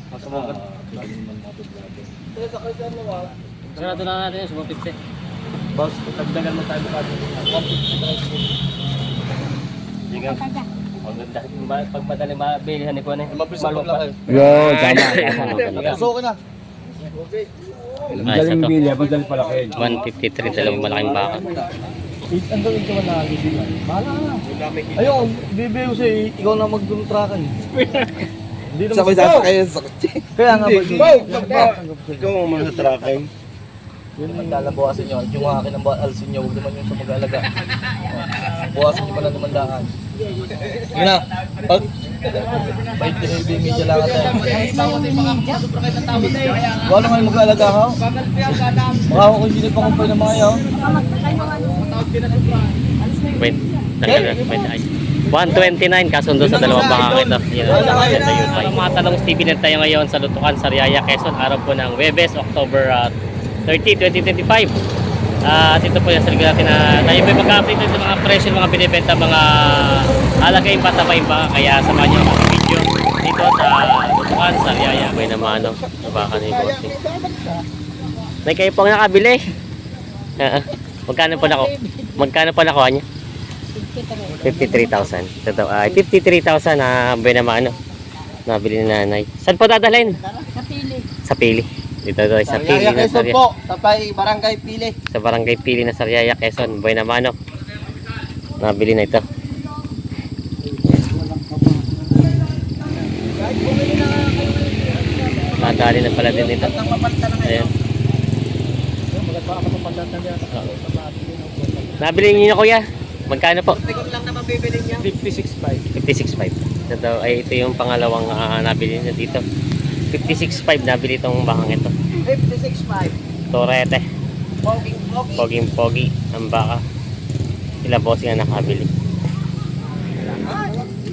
Masamagan. Sarado na natin yung 150. Boss, tagdagan mo tayo pa. 150. Sige. Ang ganda. Pag madali mabilihan ni Kuan eh. Malupa. Yun, tama. So, okay na. Ang galing bilya, madali pala kayo. 153, dalawang malaking baka. Ang gawin ko na nagisilan. Bahala na. Ayun, bibiyo siya, ikaw na magduntrakan. Hindi naman Sabay sasakayan sa kutsi. Kaya nga ba? Ikaw ang mga tracking. Yun ang lalabawasan nyo. Yung akin ang alsin nyo, huwag naman yung sa mag-alaga. Bawasan nyo pa ng dumandaan. Yun na. Bait na heavy media lang ata. Wala nga yung mag-alaga ha? Baka ako kung hindi pa kumpay na mga yaw. Wait, wait, ay. 129 kasundo sa dalawang baka ito. Yan ang maganda yun. Ang mga talong Stevie na tayo ngayon sa Lutukan, Sariaya, Quezon. Araw po ng Webes, October 30, 2025. At ito po yung sarili natin na tayo may mag-update sa mga presyo, mga binibenta, mga halagaing patabaing baka. Kaya samahan nyo ang video dito sa Lutukan, Sariaya. May naman ano, baka ni Bossing. May kayo pong nakabili. Magkano po nakuha niya? 53,000. Totoo. 53,000 na naman ano. Nabili ni nanay. Saan po dadalhin? Sa pili. Sa Pili. Dito doon sa Pili na Sariaya. po, tapay Barangay Pili. Sa Barangay Pili na Sariaya, Quezon. Buhay naman ano. Nabili na ito. Nadali na pala din ito. Ayan. Nabili niyo na kuya. Magkano po? Lang naman bibili niya. 56.5. 56.5. Ito ay ito yung pangalawang nabili niya dito. 56.5 nabili itong bakang ito. 56.5. Torete. Poging. Poging pogi ang baka. Sila bossing ang nakabili.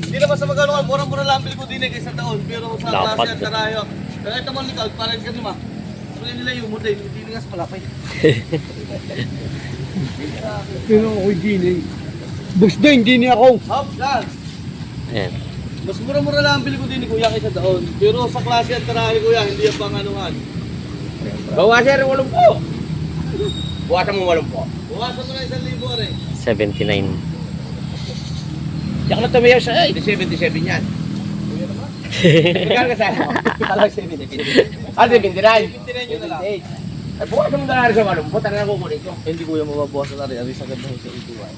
Hindi naman sa magano, murang-mura lang bili ko din kaysa taon. Pero sa Dapat. klase at karayo. Kaya ito man likod, parang ka naman. Pero nila yung muday, hindi nga sa palapay. Pero ako'y gini. Boss din, gini ako. Hop, yan. Ayan. Mas mura-mura lang bili ko din ni Kuya kaysa taon. Pero sa klase at karayo Kuya, hindi yung panganuhan. Bawasan rin 80. Bawasan mo 80. Buwasan mo na 1,000 rin. 79. Diyak na tumayaw sa 77 yan. Magkano ka sa ano? Talag 70. Ah, 79. 59 yun na lang. Ay, bawasan mo na rin sa 80. Talaga kukunin ko. Hindi Kuya mababawasan na rin. Ari sa ganda sa ituan.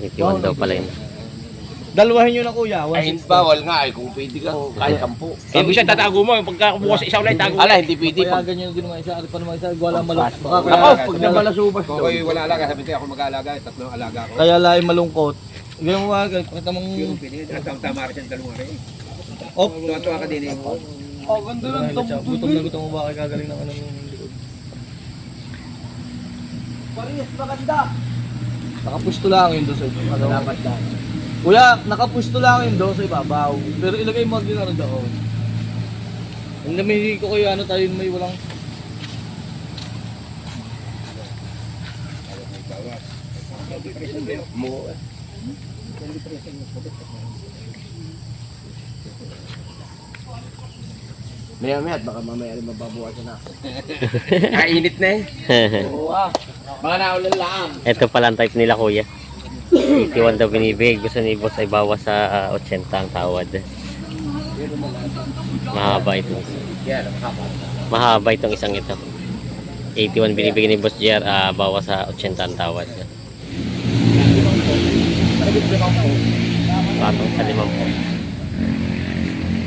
81 daw pala yun. Dalawahin nyo na Kuya. Ay, bawal nga ay kung pwede ka. Kahit 10. Sabi siya, tatago mo. Pagka kumuha sa isaw lang, itago mo. Ala, hindi pwede. Payagan nyo din mga isa. Ari pa naman isa. Wala malungkot. Baka Ako, kaya, pag nabalasubas Kung ako'y wala alaga, sabi ko ako mag-aalaga, tatlong alaga ko. kaya lahi malungkot. Ganyan mo mga kita mong... Tama rin siyang dalawa rin. Oh, Tuwa-tuwa ka din eh. oh, ganda lang. Gutom na gutom mo ba kay kagaling ng ano yung likod. Parehas maganda. Nakapwesto lang yun doon sa ibabaw. Dapat lang. Kuya, nakapwesto lang yun doon sa ibabaw. Pero ilagay mo din ano doon. Ang dami ko kayo ano tayo may walang... Maya-maya at baka mamaya rin mababawasan na. Init na eh. Mga naulan lang. Ito pala ang type nila kuya. 81 daw binibig. Gusto ni boss ay bawas sa 80 ang tawad. Mahaba ito. Mahaba itong isang ito. 81 binibigay ni Boss JR, bawas sa 80 ang tawad. Patong sa 5 po.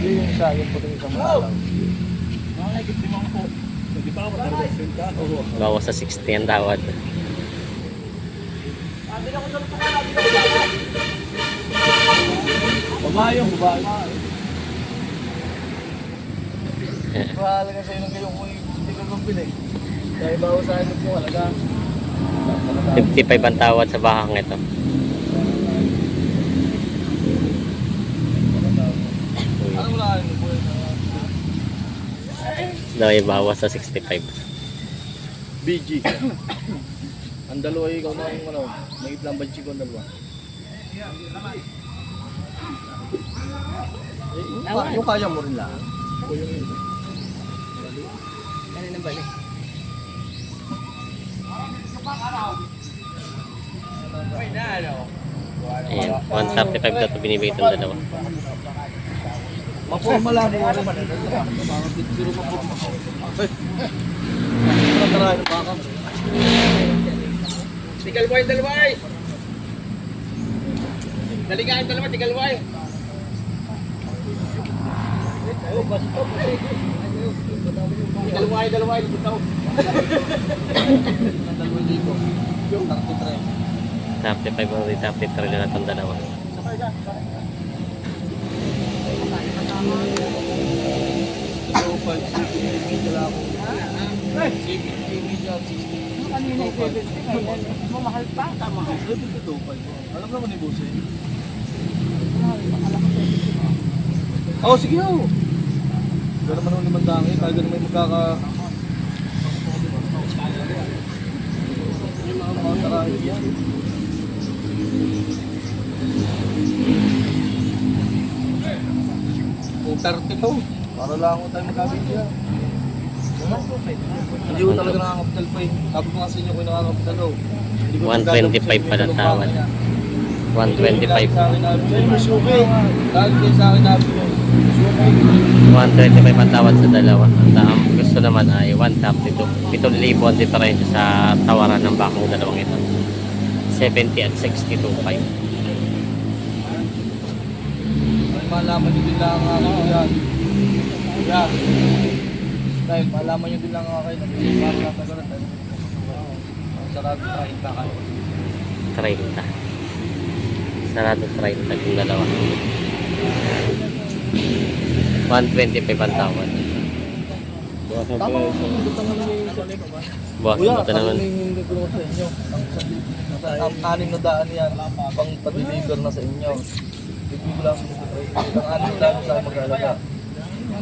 Yung isa, yung puting isang malaw. Bawas sa 60 ang tawad. Babayong, babae. Bahala ka sa'yo ng kayo kung hindi ka nang pili. Kaya bawa sa akin mo, halaga. 55 ang tawad sa bakang ito. Ano mo lang mo? Daw ay bawas sa 65. BG. Ang dalawa ikaw na yung ano, may itlang banchi ko ang dalawa. Yung kaya mo rin lang. Kanina ba eh? Ayan, 135 na ito binibigay itong dalawa. Maporma lang mo ako man. Mga bitbiro maporma ko. Ay. Wala tarahin ng baka. Tigalway, dalway! Daligaan, dalawa, tigalway! Tigalway, dalway, bitaw. Dalawang libo. Yung 33. 35 o 33 na itong dalawa. Mamahal pa, tama. Alam naman ni Boss eh. Oo, sige ho. Gano'n naman ang 500 eh. Kaya gano'n may magkaka... Yung mga tarahin yan. Kung 30 to, para lang ako tayo magkabidya. Hindi ko talaga nakakapital pa eh. Sabi ko nga sa inyo ko yung nakakapital oh. 125 pala tawad. 125. Sa akin nabi yun. Lagi kayo sa akin nabi yun. 125 ang tawad sa dalawa. Ang gusto naman ay 132. 7,000 ang diferensya sa tawaran ng bakong dalawang ito. 70 at 62.5. Ay malaman nyo din lang ako yan. Yan. Dahil malaman nyo din lang ako kayo. Nagpapagano'n tayo. Sarado tayo kayo. 30. Sarado 30 yung dalawa. 125 ang tawad. Tama ko kung gusto mo naman yung sabi ko ba? Bukas Kuya, mo ito naman. hindi ko sa inyo. Ang 6 na daan yan, pang pa-deliver na sa inyo. Bigyan ko lang ang 6 na daan sa mag-alaga.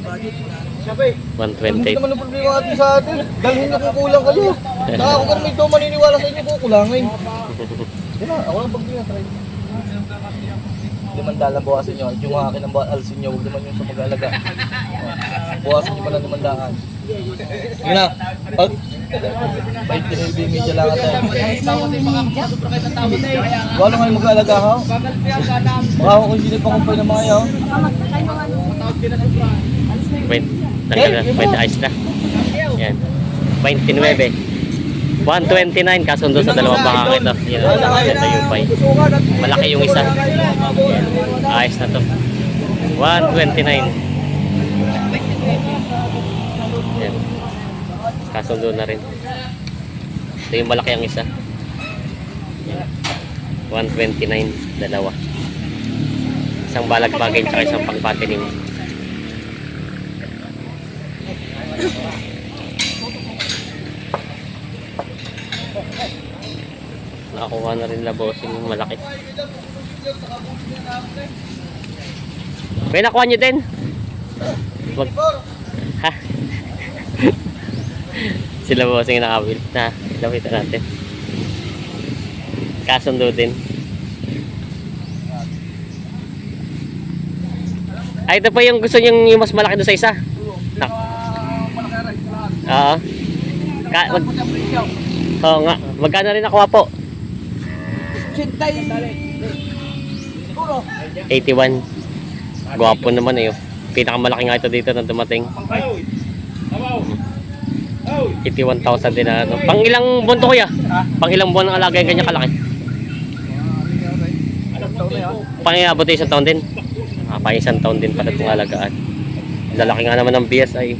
120. Hindi naman ang problema natin sa atin. Dalhin niyo kukulang kayo. Saka ako kung may ito maniniwala sa inyo, kukulangin. Di ba? Ako lang pag-tingin. 5 dalang bawasan nyo. Yung akin ang alsin nyo, huwag naman yung sa mag-alaga. Bawasan nyo pala 5 daan. Yun na. Pag 20 media lang natin. Wala kayo mag-alaga ha? Baka ako kung hindi nagpakumpay ng mga yaw. Pwede ayos na. Yan. 29. 129 kasundo sa dalawang bakang ito. Yan ang maganda yung pay. Malaki yung isa. Yan. Ayos na to. 129. Yan. Kasundo na rin. Ito yung malaki ang isa. Yan. 129 dalawa. Isang balagbagin tsaka isang pangpatining. Nakakuha na rin labosing yung malaki. May nakuha nyo din? Wag. Ha? Sila bossing nakawil na. Lapitan natin. Kasundo din. Ay, ito pa yung gusto nyo yung mas malaki doon sa isa. Oo. Oo nga. Magkano rin nakuha po? 81. Gwapo naman eh. Pinakamalaki nga ito dito na dumating. 81,000 din na ano. Pang ilang buwan to kuya? Pang ilang buwan ang alaga yung ganyan kalaki? Pang iabot isang taon din? Pang isang taon din pala itong alagaan. Lalaki nga naman ng BSI.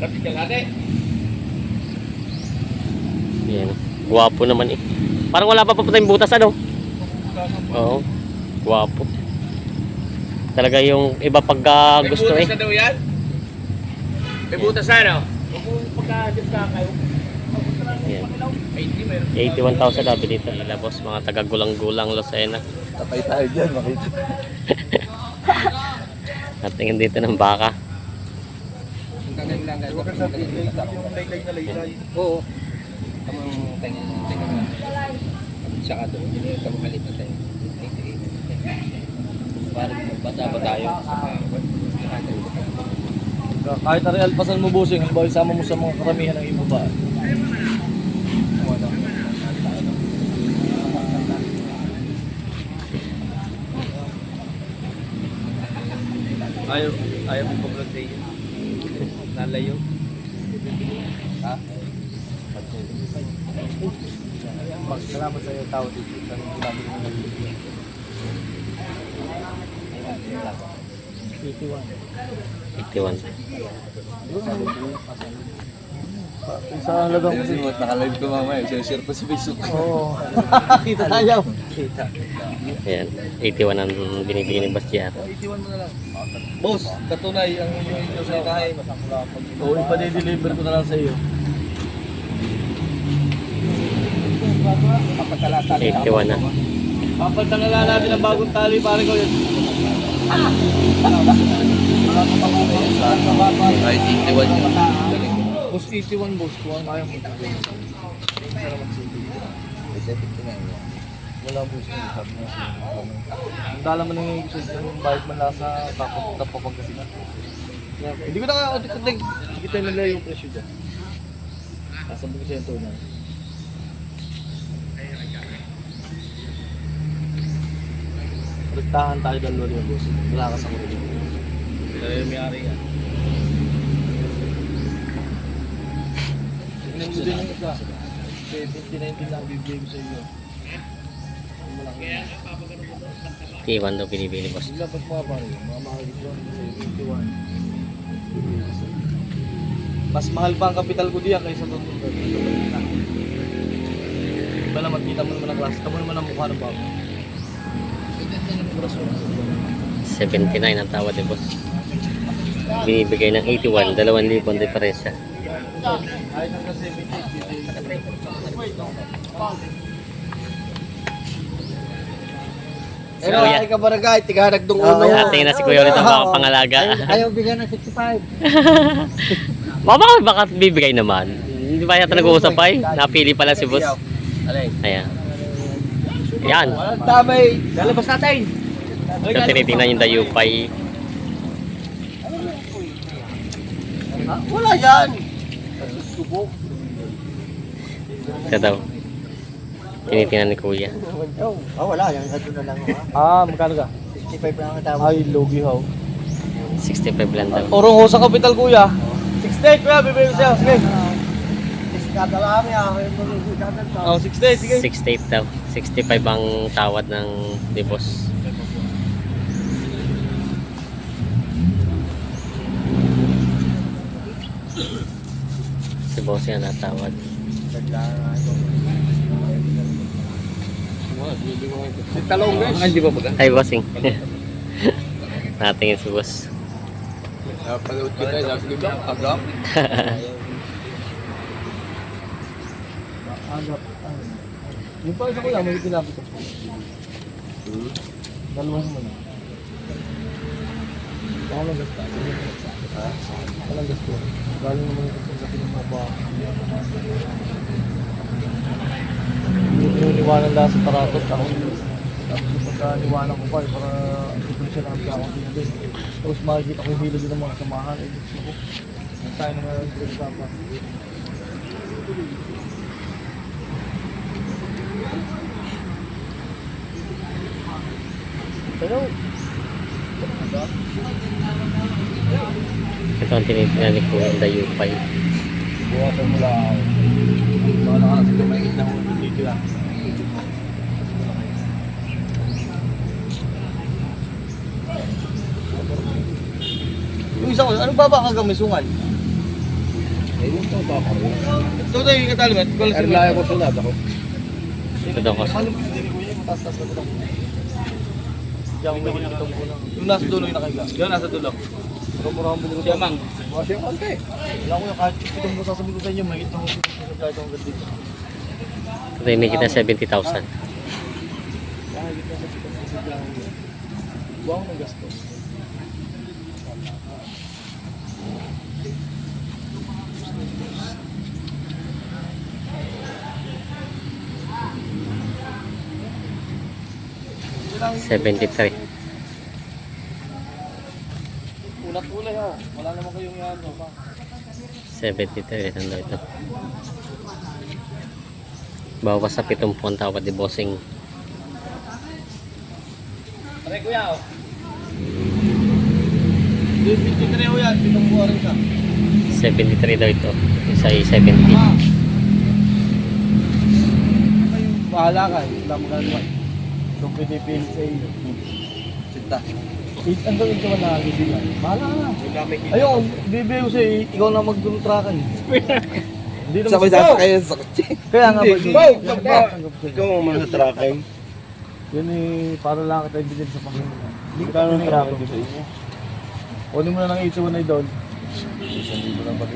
Yan. Gwapo naman eh. Parang wala pa tayong butas ano? Oo. Gwapo. Talaga yung iba pag gusto eh. May butas na daw yan? May butas na no? Yan. 81,000 sabi dito. Ilabos mga taga-gulang-gulang Lucena. Tatay tayo dyan, makita. At tingin dito ng baka. Ang lang Huwag kang sabihin, yung laylay na laylay. Oo. Tamang tingnan. Saka doon, tamang halit na tayo. Parang bata ba tayo? Kahit na real pasan mo bossing, halimbawa isama mo sa mga karamihan ng ibaba. Ayaw mo pa-vlog sa iyo. Nalayo. Ha? Salamat sa iyo tao dito. Salamat sa iyo. 81. Isa ang lagang kasi. Naka-live ko mamaya. Share pa sa Facebook. Oo. Kita tayo. Kita. Ayan, 81 ang binibigay ni Boss JR. 81 mo na lang. Boss, katunay ang inyong sa kain. Oo, ipa-deliver ko na lang sa iyo. 81 na. Papalitan na lang natin ang bagong tali, pare ko yun. Kahit 81 yun. Boss, 81 boss. Kuha kaya mo. Wala boss. Ang dala man ng gusto yung bayad man lang sa Pangasinan. Hindi ko na kaya utik-utik. Kita nila yung presyo dyan. Nasa Bukisento na. Rektahan tayo dalawa rin boss. Wala ka sa kulit. Wala yung may-ari yan. Tignan mo din yung isa. 70-19 lang bibigay ko sa iyo. T1 daw binibigay ni Boss. Dapat mga pare, mga mahal dito. 71. Mas mahal pa ang kapital ko diyan kaysa doon. Iba naman, kita mo naman ang klase. Tamo naman ang mukha ng bago. 79 ang tawad ni Boss. Binibigay ng 81, 2,000 ang diferensya. Kahit hanggang 70. Si Kuya. Ay, kabarangay, tigarag dong uno. Ating na si Kuya ulit ang mga pangalaga. Ayaw bigyan ng 65. Mama, bakit bibigay naman? Hindi ba yata nag-uusap ay? Napili pala si Boss. Ayan. Yan. Walang damay. Lalabas natin. So, tinitingnan yung dayupay. Wala yan. Ito daw. Tinitingnan ni Kuya. Wala yan. Ito na lang. Magkano ka? 65 lang ang tawag. Ay, logi how. 65 lang daw. Orong ho sa kapital kuya. 68 kuya, bibigay ko siya. Sige. Kadalami ah. Oh, 68, sige. 68 daw. 65 ang tawad ng ni Boss. Si Boss yan natawad. Si Talong guys. Hindi ba baga? Hi, Bossing. Natingin si Boss. Panood kita sa libang. Agam. Agap. Yung pa isa kuya, may kinapit ako. Dalawang mo na. Baka lang gasta. Walang gasto. Galing naman ito sa pinamaba. Yung liwanag lang sa paratot ako. Tapos yung pagkaliwanag ko pa, para ito siya na ako din. Tapos makikita ko yung hilo din ng mga samahan. Eh, gusto ko. Tayo na nga yung pinagpapa. Hello. Ito ang tinitingnan ni Kuya yung dayupay. Buwasan mo lang. Baka nakakasig ka may na ako dito lang. Yung isa ko, ano ba kagamay sungal? Ayun to ba ako? Ito tayo yung katalimat. Erlaya ko sunod ako. Ito daw kasi. Ano hindi ni Kuya? Mataas-taas na ito. Diyan may kitang pulang. Yung nasa dulo yung nakahiga. Diyan nasa dulo. Rambo-rambo dito. Siya mang. Bukas yung konti. Wala ko yung kahit itong masasabi ko sa inyo, may kitang dito sa kahit ang ganda dito. Ito yung may kita 70,000. Kahit kita sa kitang sa dyan. Buwang ng gastos. Ilang 73. ulat-ulay ho. Wala naman kayong 73 ano ito. Bawas sa 70 ang tawad ni bossing. Pare kuya, oh. 53 o yan, pinungkuha rin ka. 73 daw ito. Isa ay 70. Ay, bahala ka, wala mo gagawa. Kung pinipili sa iyo. Sinta. Ang gawin ko na nakakibigan. Bahala ka na. Ayun, bibigay ko sa'yo, ikaw na mag-contrakan. Hindi naman Sa sasakay sa kotse. Kaya nga ba? Ikaw ang mga tracking. Yun eh, para lang kita ibilin sa Panginoon. Hindi ka naman tracking sa inyo. Kunin mo na ng 81 doon. 1,000 lang pati.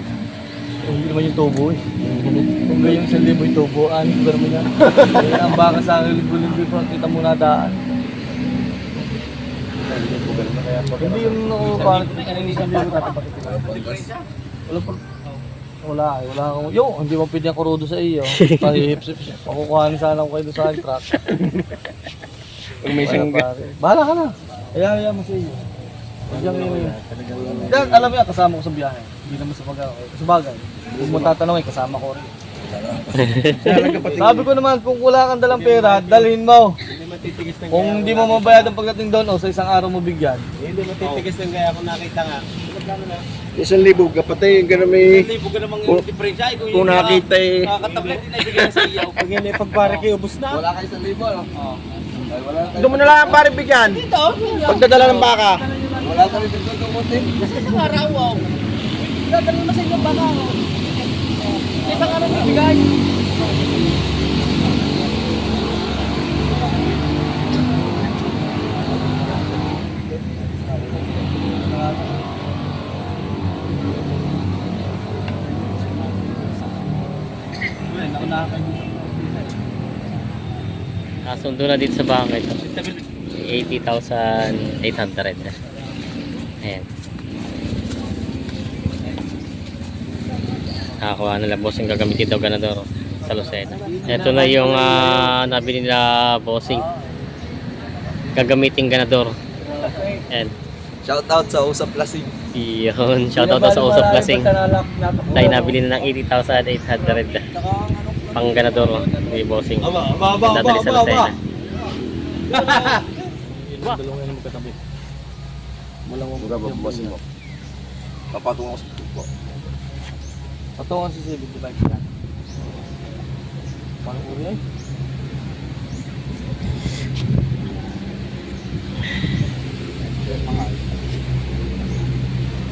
Hindi naman yung tubo eh. Kung ganyan 1,000 yung tubo, ano ba naman yan? Kaya ang baka sa akin, linggo-linggo pa kita muna daan. Hindi yung parang hindi mo tatapakit. Wala akong, hindi mo pwede ang kurudo sa iyo. Pahihip-sip siya. Pakukuhanin sana ko kayo doon sa truck. Pag may sangga. Bahala ka na. Kaya mo sa iyo. Dahil alam mo yan, kasama ko sa biyahe. Hindi naman sa bagay. Kung mo tatanungin, kasama ko rin. Sabi ko naman, kung wala kang dalang pera, dalhin mo. Kung hindi mo mabayad ang pagdating doon o sa isang araw mo bigyan. Hindi matitigas lang kaya kung nakita nga. 1,000 kapatay, yung gano'n may... Libo ka namang Kung- diferensya. Kung nakita eh... Nakakatablet din ay bigyan sa iyo. Pag hindi pagpare kayo, ubos na. Wala kayo 1,000, no? Oo. Doon mo na lang ang pare bigyan. Dito. Pagdadala ng baka. Wala ka rin dito tumuti. Kasi sa araw, wow. Gagawin mo sa inyo baka. Sa isang araw bibigay. Kasundo na dito sa bangka ito. 80,800. Ayan. Nakakuha nila bossing, gagamitin daw ganador sa Lucena. Ito na yung nabili nila bossing. Gagamitin ganador. Ayan. Shoutout sa Usap Lasing. Yun. Shoutout daw sa Usap Lasing. Dahil nabili na ng 80,800. Pang ganador ni bossing. Dadali sa Lucena. Dalawang yan magkatabi. Malawang Boss mo. Papatungo ko sa tubo. patungan si 75 yan. Parang uri ay.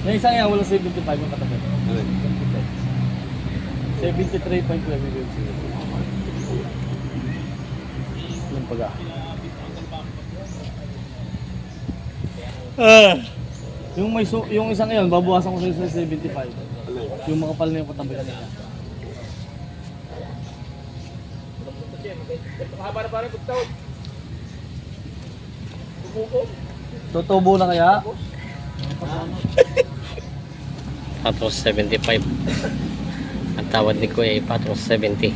Yung isang yan, wala 75 yung katabi. 73.12 yung yung paga. Yung may yung isang yan, babawasan ko sa 75. Yung makapal na yung katabi kanina. Tutubo na kaya? Patros 75. Ang tawad ni Kuya ay Patros 70.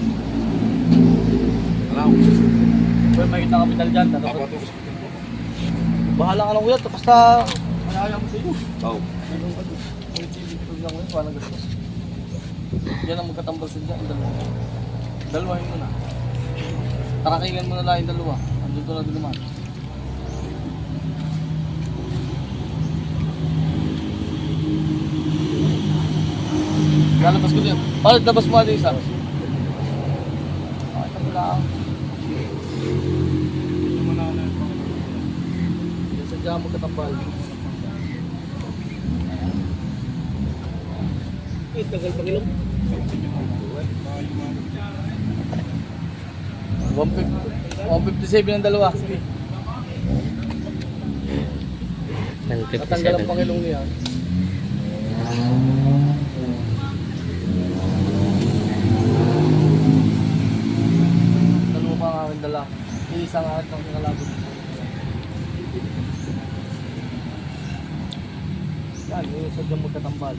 Pwede makita kapital dyan. Bahala ka lang kuya, tapos na kaya mo sa iyo. Oo. Parang gastos. Yan ang magkatambal sa dyan, dalawa. Dalawahin mo na. Tarakingan mo na lang yung dalawa. Andun to na din naman. Lalabas ko din. Palit, labas mo natin isa. Ito mo lang. Sadya magkatambal. Tagal pag ilong. 157 ang dalawa. Sige. Natanggal ang 157. pangilong niya. Dalawa pa ang aking dala. Iisang akin pang kinalabot. Yan, yung sadyang magkatambal.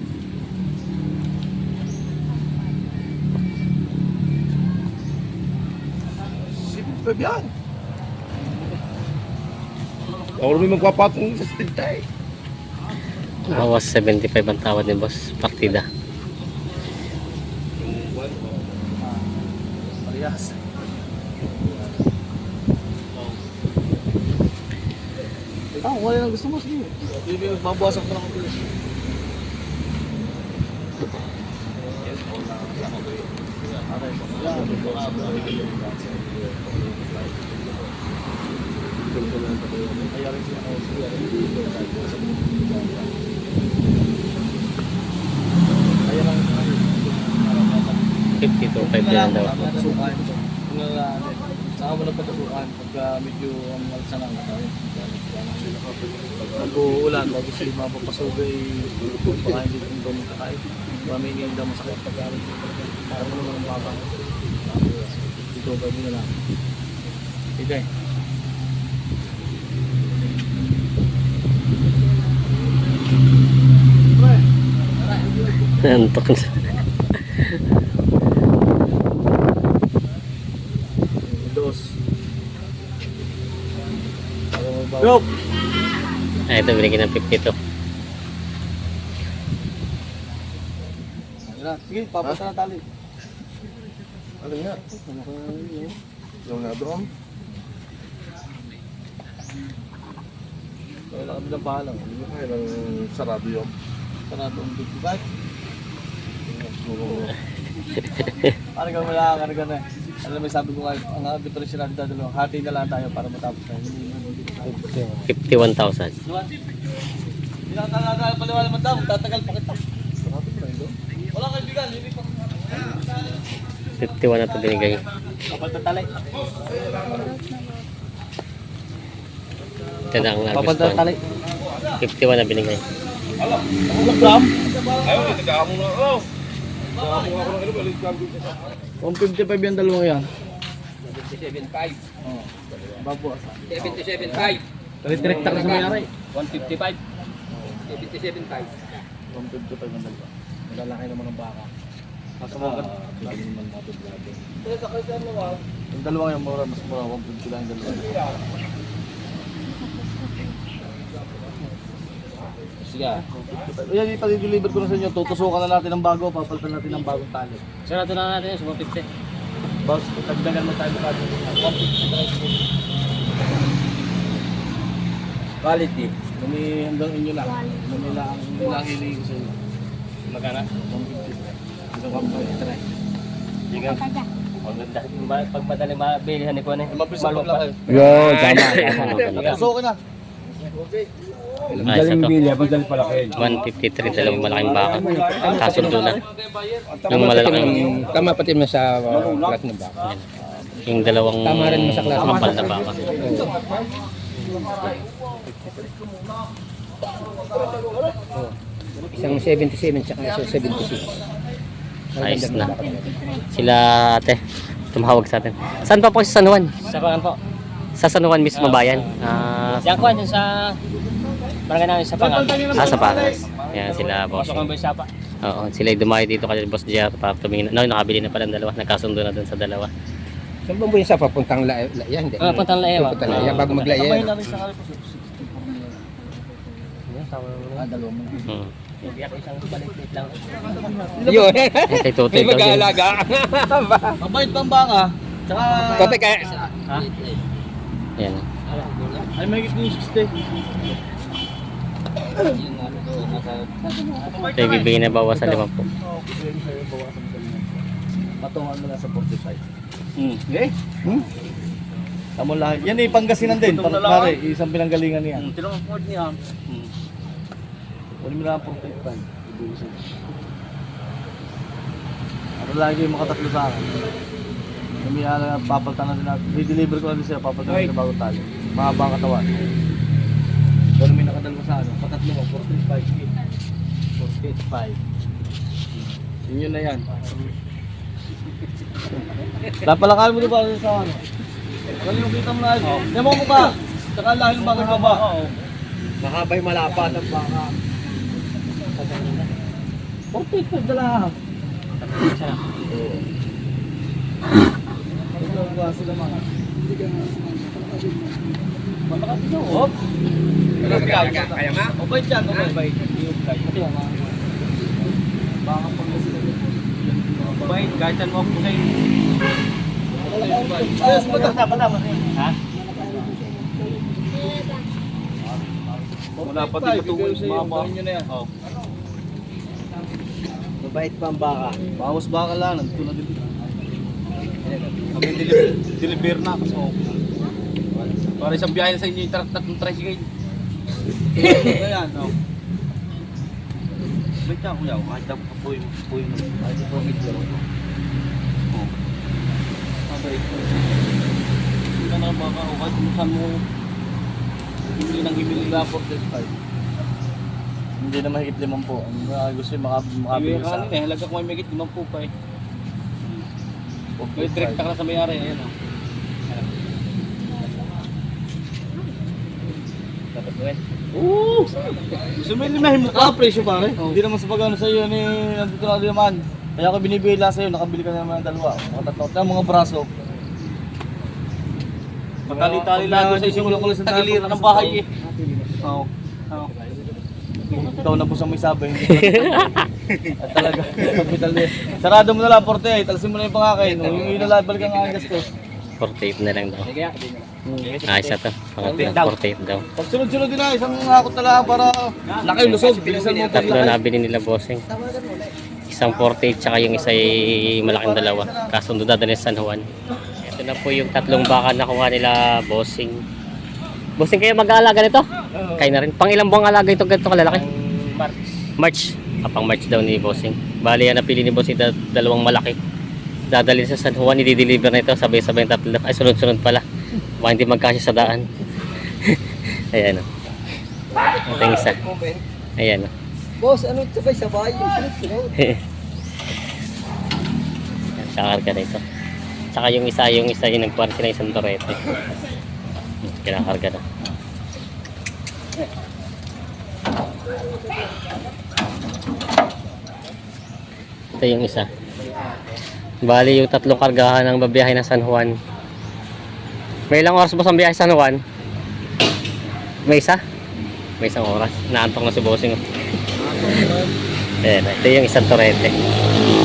Sipag yan. Ako rin magpapatong sa stintay. Bawas 75 ang tawad ni boss. Partida. Parehas. Wala nang gusto mo. Sige. Babawasan ko lang ang bilis. Ayan lang. 52.5 din ang daw. Pasukan. Saka mo nagpatasukan pagka medyo ang alsa na ang pag-uulan, bago sila mapapasugay, baka hindi kong doon kakain. Marami hindi daw masakit pag-aaral. Para mo naman ang baka. Ito, bago na lang. Igay. Antok na. Dos. Go! Ito binigyan ng 52. Sige, papunta na tali. Ano nga? Yung nga doon. Wala kami ng pahalang. Hindi kaya ng sarado yun. Sarado ang big bike. Ano wala ka na eh. Alam mo, sabi ko kayo, ang difference natin dadalo, hati na lang tayo para matapos tayo. 51,000. Hindi na tayo paliwala naman daw, tatagal pa kita. Wala kaibigan, hindi pa. 51 na ito binigay. Kapal tatali. Ito na ang Kapal nagustuhan. tatali. 51 na binigay. Ano gram? Ayaw, nagkakaam mo na. Oh! 155 yung dalawang yan. 77.5. Oo. Babawas. 77.5. Direkta ka sa mayari. 155. 77.5. 155 yung dalawa. Malalaki naman ang baka. Kaso mga lagi naman natin lagi. Yung dalawang yung mura, mas mura. 150 lang yung dalawa. Sige. Yan, ipa-deliver ko na sa inyo. Tutusukan na natin ng bago. Papalitan natin ng bagong tali. Sarado na natin yung 150. Boss, tagdagan mo tayo natin. 150. Quality. Kami hanggang inyo lang. Kami lang hilihin ko sa inyo. Magkana? 150. Hanggang kampay. Try. Sige. Maganda. Pag madali mabilihan ni Kuan eh. Mabilis ang paglaki. Yun, tama. Tusukin na. Madaling bilya, madaling palaki. 153 dalawang malaking baka. Kasundo na. Yung malalaking Tama pati mo sa class ng baka. yung dalawang Tama rin mo sa klase. kapal na baka. Isang 77 tsaka isang 76. Ayos na. Sila ate, tumawag sa atin. Saan pa po sa San Juan? Sa pangan po. Sa San Juan mismo bayan? Diyan ko, dyan sa barangay namin sa pangan. Sa Paras. Yan sila boss. Pasok ang buhay pa. Oo, sila dumayo dito kasi boss JR para tumingin. No, nakabili na pala ng dalawa. Nagkasundo na dun sa dalawa. Saan ba yung sa papuntang Layan? Puntang Laewa. Puntang Layan bago maglayan. Kamay na rin sa kalipos. Dalawa mo. Hmm. Hindi ako isang balik lang. Yun. Kay Totoy May daw din. mag-aalaga. Mabait bang baka? Tsaka... Tote kaya. Yan. Ay, may git yung 60. Ito ibibigay na bawas sa 5 po. Patungan mo lang sa 45. Okay? Tamo lahat. Yan eh, Pangasinan din. Pare, isang pinanggalingan niya. Tinong food niya. Wala mo lang 45. Ano lagi yung makatatlo sa akin. Kami papalitan natin natin. I-deliver ko natin sila, papalitan natin ng bagong tali. Mahaba ang katawan. Wala may nakadalawa sa ano. Patatlo mo, 45. 45. Yun na yan. Napalakaan mo diba sa ano? Wala yung kita mo na ano. Yan mo mukha. Saka lahil ng bagay baba. Mahabay malapat ang baka. 45 na lang. Sila mga. Malakas nyo. Oops. Kaya nga? Mabait yan, mabait. Pati yung mga baka pag sila dito. Bait, kahit saan mo ako sa inyo. Yes, mata. Ha? Wala pati patuloy sa mama. Oh. Mabait pa ang baka. Bawas baka lang, nandito na dito. Kami deliver na kasi ako. Para isang biyahe na sa inyo yung tatlong tricycle. Ayan, oh. Wait lang, kuya. Kahit ako puy mo. Kahit ako medyo. Oh. Mabait ko. Hindi ka na baka o kahit kung saan mo himili ng himili na 45. Hindi na mahigit 5 po. Gusto yung makabili Ibig sa ka eh, halaga ko may megit 5 po pa eh. May direkta ka na sa may-ari, ayan o. Dapat gawin. Oo! Gusto mo ilimahin mo ka? presyo pare. Hindi naman sa pag-ano sa'yo ni nandito na naman. Kaya ako binibigay lang sa'yo, nakabili ka naman ng dalawa. Mga tatlo. Kaya mga braso. Matali-tali lang doon sa isang tagiliran ng bahay eh. Oo. Oo. Ikaw na po sa may sabay. At talaga, kapital din. Sarado mo na lang, 48. Talasin mo na yung pangakain. Yung ilalabal kang ang gastos. 48 na lang daw. Ayos na to. Pangatlo, 48 daw. Pag sunod-sunod din na, isang hakot na lang para laki yung lusog. Bilisan mo Tatlo nabili nila bossing. Isang 48 tsaka yung isa ay malaking dalawa. Kasundo dadalhin sa San Juan. Ito na po yung tatlong baka na kuha nila bossing. Bossing kayo mag-aalaga nito? Kayo na rin. Pang ilang buwang alaga ito ganito kalalaki? March. Pang March daw ni bossing. Bali yan napili ni bossing dalawang malaki. Dadalhin sa San Juan, i-deliver na ito sabay-sabay yung tatlo. Ay sunod-sunod pala. Baka hindi magkasya sa daan. Ayan o. Ito yung isa. Ayan o. Boss, ano sabay-sabay? Kakarga na ito. Tsaka yung isa yung nagkuhan sila isang torete. Kinakarga na. Ito yung isa. Bali yung tatlong kargahan ng babiyahe na San Juan. May ilang oras ba sa biyahe San Juan? May isa? May isang oras. Naantok na si bossing. Ayan, ito yung isang torete.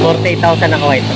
48,000 nakuha ito.